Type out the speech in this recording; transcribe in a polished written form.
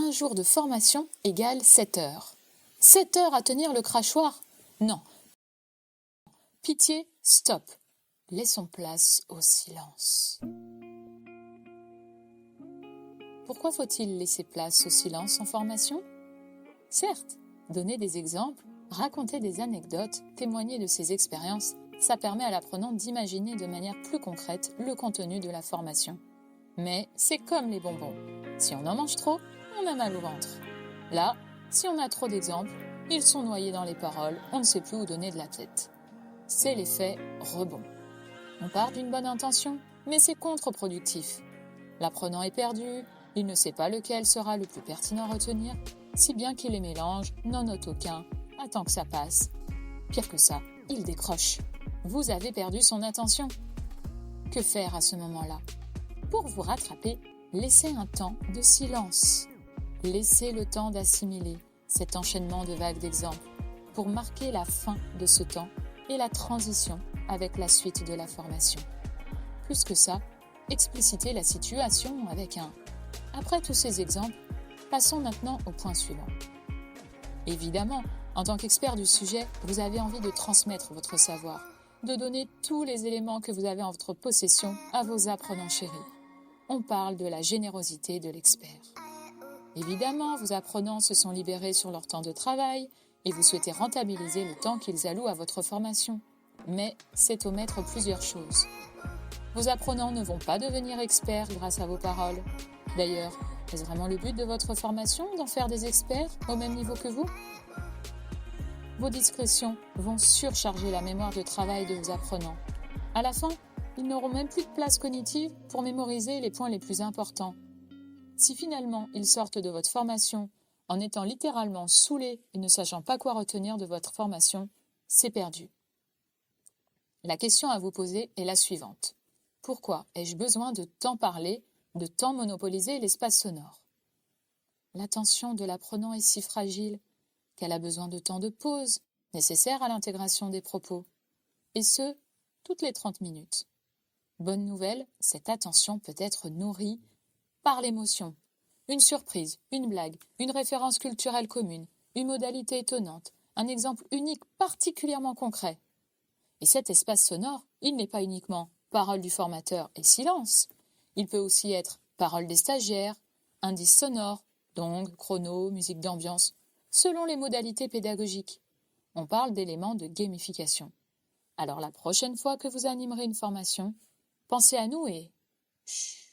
Un jour de formation égale 7 heures. 7 heures à tenir le crachoir? Non. Pitié, stop. Laissons place au silence. Pourquoi faut-il laisser place au silence en formation? Certes, donner des exemples, raconter des anecdotes, témoigner de ses expériences, ça permet à l'apprenant d'imaginer de manière plus concrète le contenu de la formation. Mais c'est comme les bonbons. Si on en mange trop, on a mal au ventre. Là, si on a trop d'exemples, ils sont noyés dans les paroles, on ne sait plus où donner de la tête. C'est l'effet rebond. On part d'une bonne intention, mais c'est contre-productif. L'apprenant est perdu, il ne sait pas lequel sera le plus pertinent à retenir, si bien qu'il les mélange, n'en note aucun, attend que ça passe. Pire que ça, il décroche. Vous avez perdu son attention. Que faire à ce moment-là? Pour vous rattraper, laissez un temps de silence. Laissez le temps d'assimiler cet enchaînement de vagues d'exemples pour marquer la fin de ce temps et la transition avec la suite de la formation. Plus que ça, explicitez la situation avec un « Après tous ces exemples, passons maintenant au point suivant ». Évidemment, en tant qu'expert du sujet, vous avez envie de transmettre votre savoir, de donner tous les éléments que vous avez en votre possession à vos apprenants chéris. On parle de la générosité de l'expert. Évidemment, vos apprenants se sont libérés sur leur temps de travail et vous souhaitez rentabiliser le temps qu'ils allouent à votre formation. Mais c'est omettre plusieurs choses. Vos apprenants ne vont pas devenir experts grâce à vos paroles. D'ailleurs, est-ce vraiment le but de votre formation d'en faire des experts au même niveau que vous? Vos discrétions vont surcharger la mémoire de travail de vos apprenants. À la fin, ils n'auront même plus de place cognitive pour mémoriser les points les plus importants. Si finalement ils sortent de votre formation en étant littéralement saoulés et ne sachant pas quoi retenir de votre formation, c'est perdu. La question à vous poser est la suivante. Pourquoi ai-je besoin de tant parler, de tant monopoliser l'espace sonore? L'attention de l'apprenant est si fragile qu'elle a besoin de temps de pause nécessaire à l'intégration des propos. Et ce, toutes les 30 minutes. Bonne nouvelle, cette attention peut être nourrie par l'émotion. Une surprise, une blague, une référence culturelle commune, une modalité étonnante, un exemple unique particulièrement concret. Et cet espace sonore, il n'est pas uniquement parole du formateur et silence. Il peut aussi être parole des stagiaires, indices sonores, d'ongles, chrono, musique d'ambiance, selon les modalités pédagogiques. On parle d'éléments de gamification. Alors la prochaine fois que vous animerez une formation, pensez à nous et... Chut.